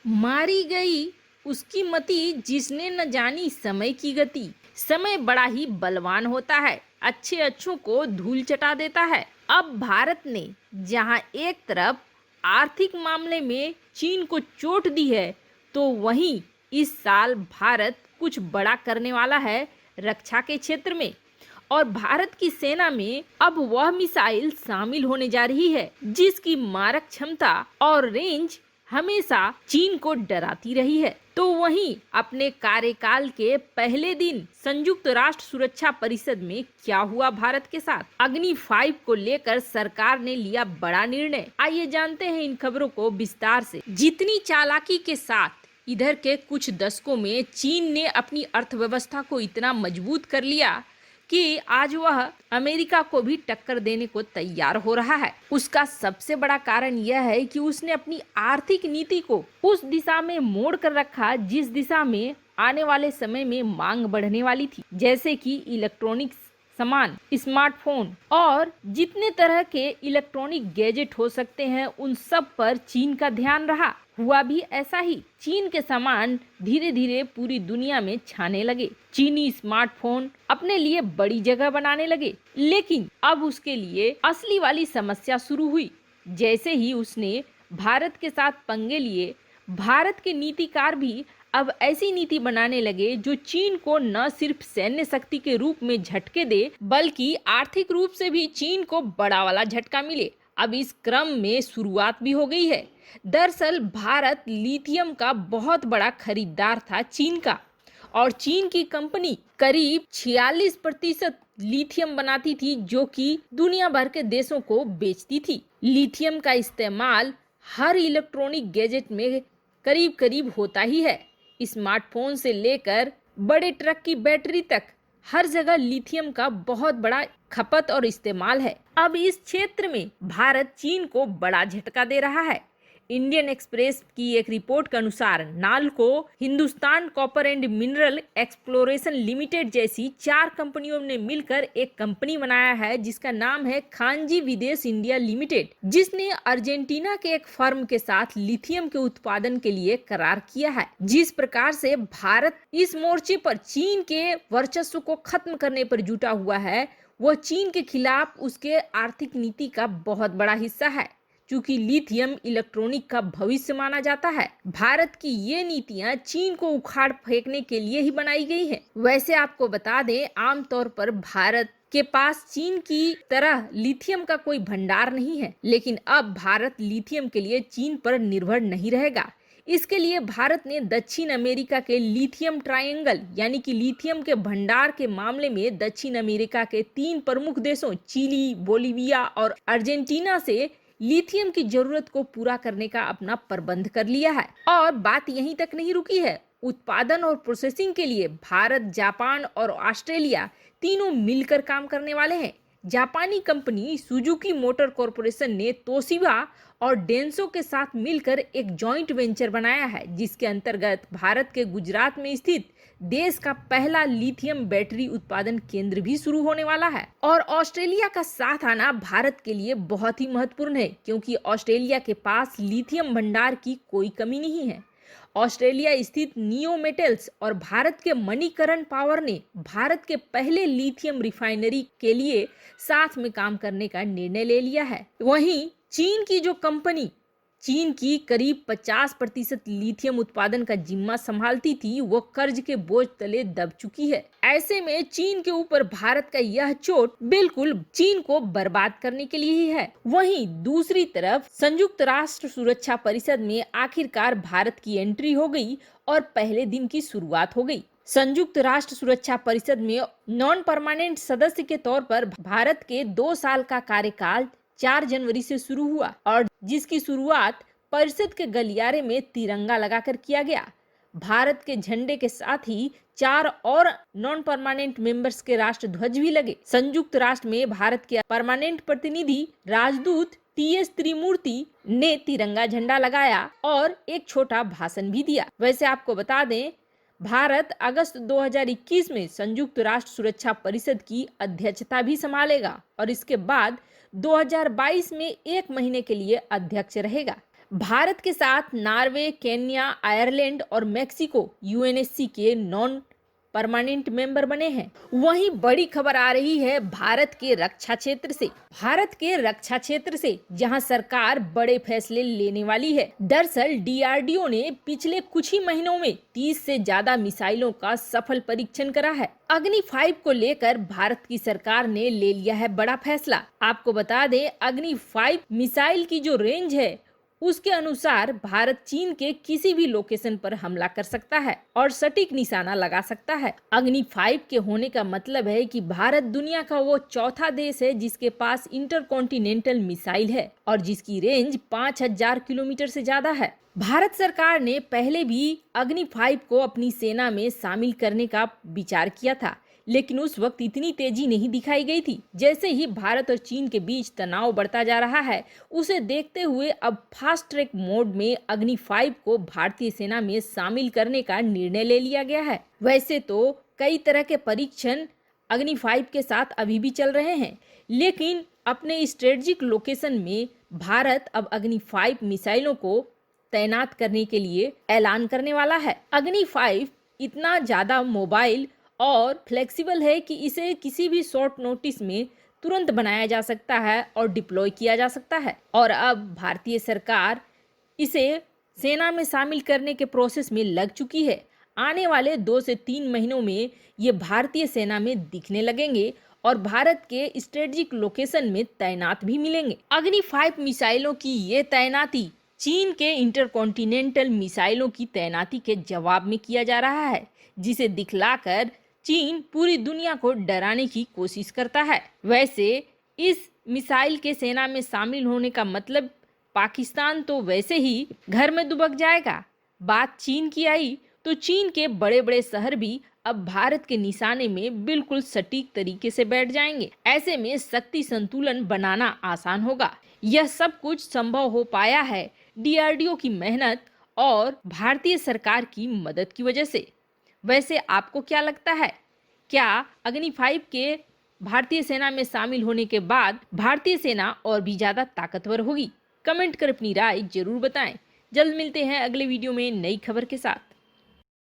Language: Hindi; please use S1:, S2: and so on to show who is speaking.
S1: मारी गई उसकी मति जिसने न जानी समय की गति। समय बड़ा ही बलवान होता है, अच्छे अच्छों को धूल चटा देता है। अब भारत ने जहां एक तरफ आर्थिक मामले में चीन को चोट दी है, तो वहीं इस साल भारत कुछ बड़ा करने वाला है रक्षा के क्षेत्र में। और भारत की सेना में अब वह मिसाइल शामिल होने जा रही है जिसकी मारक क्षमता और रेंज हमेशा चीन को डराती रही है। तो वहीं अपने कार्यकाल के पहले दिन संयुक्त राष्ट्र सुरक्षा परिषद में क्या हुआ भारत के साथ, अग्नि 5 को लेकर सरकार ने लिया बड़ा निर्णय। आइए जानते हैं इन खबरों को विस्तार से। जितनी चालाकी के साथ इधर के कुछ दशकों में चीन ने अपनी अर्थव्यवस्था को इतना मजबूत कर लिया कि आज वह अमेरिका को भी टक्कर देने को तैयार हो रहा है, उसका सबसे बड़ा कारण यह है कि उसने अपनी आर्थिक नीति को उस दिशा में मोड़ कर रखा जिस दिशा में आने वाले समय में मांग बढ़ने वाली थी, जैसे कि इलेक्ट्रॉनिक्स सामान, स्मार्टफोन और जितने तरह के इलेक्ट्रॉनिक गैजेट हो सकते हैं उन सब पर चीन का ध्यान रहा। हुआ भी ऐसा ही, चीन के सामान धीरे धीरे पूरी दुनिया में छाने लगे। चीनी स्मार्टफोन अपने लिए बड़ी जगह बनाने लगे, लेकिन अब उसके लिए असली वाली समस्या शुरू हुई। जैसे ही उसने भारत के साथ पंगे लिए, भारत के नीतिकार भी अब ऐसी नीति बनाने लगे जो चीन को न सिर्फ सैन्य शक्ति के रूप में झटके दे, बल्कि आर्थिक रूप से भी चीन को बड़ा वाला झटका मिले। अब इस क्रम में शुरुआत भी हो गई है। दरअसल भारत लिथियम का बहुत बड़ा खरीदार था चीन का, और चीन की कंपनी करीब 46% लिथियम बनाती थी जो कि दुनिया भर के देशों को बेचती थी। लिथियम का इस्तेमाल हर इलेक्ट्रॉनिक गैजेट में करीब करीब होता ही है। स्मार्टफोन से लेकर बड़े ट्रक की बैटरी तक हर जगह लिथियम का बहुत बड़ा खपत और इस्तेमाल है। अब इस क्षेत्र में भारत चीन को बड़ा झटका दे रहा है। इंडियन एक्सप्रेस की एक रिपोर्ट के अनुसार NALCO, Hindustan copper and mineral exploration limited जैसी 4 कंपनियों ने मिलकर एक कंपनी बनाया है जिसका नाम है खानजी विदेश इंडिया लिमिटेड, जिसने अर्जेंटीना के एक फर्म के साथ लिथियम के उत्पादन के लिए करार किया है। जिस प्रकार से भारत इस मोर्चे पर चीन के वर्चस्व को खत्म करने पर जुटा हुआ है, वह चीन के खिलाफ उसके आर्थिक नीति का बहुत बड़ा हिस्सा है। चूंकि लिथियम इलेक्ट्रॉनिक का भविष्य माना जाता है, भारत की ये नीतियां चीन को उखाड़ फेंकने के लिए ही बनाई गई हैं। वैसे आपको बता दें, आमतौर पर भारत के पास चीन की तरह लिथियम का कोई भंडार नहीं है, लेकिन अब भारत लिथियम के लिए चीन पर निर्भर नहीं रहेगा। इसके लिए भारत ने दक्षिण अमेरिका के लिथियम ट्रायंगल यानी कि लिथियम के भंडार के मामले में दक्षिण अमेरिका के 3 प्रमुख देशों चिली, बोलिविया और अर्जेंटीना से लिथियम की जरूरत को पूरा करने का अपना प्रबंध कर लिया है। और बात यहीं तक नहीं रुकी है, उत्पादन और प्रोसेसिंग के लिए भारत, जापान और ऑस्ट्रेलिया तीनों मिलकर काम करने वाले हैं। जापानी कंपनी सुजुकी मोटर कॉरपोरेशन ने तोशिबा और डेंसो के साथ मिलकर एक जॉइंट वेंचर बनाया है, जिसके अंतर्गत भारत के गुजरात में स्थित देश का पहला लिथियम बैटरी उत्पादन केंद्र भी शुरू होने वाला है। और ऑस्ट्रेलिया का साथ आना भारत के लिए बहुत ही महत्वपूर्ण है, क्योंकि ऑस्ट्रेलिया के पास लिथियम भंडार की कोई कमी नहीं है। ऑस्ट्रेलिया स्थित नियो मेटल्स और भारत के मणिकरण पावर ने भारत के पहले लिथियम रिफाइनरी के लिए साथ में काम करने का निर्णय ले लिया है। वहीं चीन की जो कंपनी चीन की करीब 50% लिथियम उत्पादन का जिम्मा संभालती थी, वो कर्ज के बोझ तले दब चुकी है। ऐसे में चीन के ऊपर भारत का यह चोट बिल्कुल चीन को बर्बाद करने के लिए ही है। वहीं दूसरी तरफ संयुक्त राष्ट्र सुरक्षा परिषद में आखिरकार भारत की एंट्री हो गई और पहले दिन की शुरुआत हो गई। संयुक्त राष्ट्र सुरक्षा परिषद में नॉन परमानेंट सदस्य के तौर पर भारत के 2 साल का कार्यकाल 4 जनवरी से शुरू हुआ, और जिसकी शुरुआत परिषद के गलियारे में तिरंगा लगाकर किया गया। भारत के झंडे के साथ ही 4 और नॉन परमानेंट मेंबर्स के राष्ट्र ध्वज भी लगे। संयुक्त राष्ट्र में भारत के परमानेंट प्रतिनिधि राजदूत टी.एस. त्रिमूर्ति ने तिरंगा झंडा लगाया और एक छोटा भाषण भी दिया। वैसे आपको बता दें, भारत अगस्त 2021 में संयुक्त राष्ट्र सुरक्षा परिषद की अध्यक्षता भी संभालेगा और इसके बाद 2022 में 1 महीने के लिए अध्यक्ष रहेगा। भारत के साथ नॉर्वे, केन्या, आयरलैंड और मेक्सिको यूएनएससी के नॉन परमानेंट मेंबर बने हैं। वहीं बड़ी खबर आ रही है भारत के रक्षा क्षेत्र से। जहां सरकार बड़े फैसले लेने वाली है। दरअसल डीआरडीओ ने पिछले कुछ ही महीनों में 30 से ज्यादा मिसाइलों का सफल परीक्षण करा है। अग्नि 5 को लेकर भारत की सरकार ने ले लिया है बड़ा फैसला। आपको बता दें, अग्नि 5 मिसाइल की जो रेंज है उसके अनुसार भारत चीन के किसी भी लोकेशन पर हमला कर सकता है और सटीक निशाना लगा सकता है। अग्नि 5 के होने का मतलब है कि भारत दुनिया का वो चौथा देश है जिसके पास इंटरकॉन्टिनेंटल मिसाइल है और जिसकी रेंज 5000 किलोमीटर से ज्यादा है। भारत सरकार ने पहले भी अग्नि 5 को अपनी सेना में शामिल करने का विचार किया था, लेकिन उस वक्त इतनी तेजी नहीं दिखाई गई थी। जैसे ही भारत और चीन के बीच तनाव बढ़ता जा रहा है, उसे देखते हुए अब फास्ट ट्रैक मोड में अग्नि 5 को भारतीय सेना में शामिल करने का निर्णय ले लिया गया है। वैसे तो कई तरह के परीक्षण अग्नि 5 के साथ अभी भी चल रहे हैं, लेकिन अपने स्ट्रेटेजिक लोकेशन में भारत अब अग्नि 5 मिसाइलों को तैनात करने के लिए ऐलान करने वाला है। अग्नि 5 इतना ज्यादा मोबाइल और फ्लेक्सिबल है कि इसे किसी भी शॉर्ट नोटिस में तुरंत बनाया जा सकता है और डिप्लॉय किया जा सकता है। और अब भारतीय सरकार इसे सेना में शामिल करने के प्रोसेस में लग चुकी है। आने वाले 2 से 3 महीनों में ये भारतीय सेना में दिखने लगेंगे और भारत के स्ट्रेटेजिक लोकेशन में तैनात भी मिलेंगे। अग्नि 5 मिसाइलों की ये तैनाती चीन के इंटरकॉन्टिनेंटल मिसाइलों की तैनाती के जवाब में किया जा रहा है, जिसे दिखलाकर चीन पूरी दुनिया को डराने की कोशिश करता है। वैसे इस मिसाइल के सेना में शामिल होने का मतलब पाकिस्तान तो वैसे ही घर में दुबक जाएगा। बात चीन की आई तो चीन के बड़े बड़े शहर भी अब भारत के निशाने में बिल्कुल सटीक तरीके से बैठ जाएंगे। ऐसे में शक्ति संतुलन बनाना आसान होगा। यह सब कुछ संभव हो पाया है डीआरडीओ की मेहनत और भारतीय सरकार की मदद की वजह से। वैसे आपको क्या लगता है, क्या अग्नि 5 के भारतीय सेना में शामिल होने के बाद भारतीय सेना और भी ज्यादा ताकतवर होगी? कमेंट कर अपनी राय जरूर बताएं। जल्द मिलते हैं अगले वीडियो में नई खबर के साथ।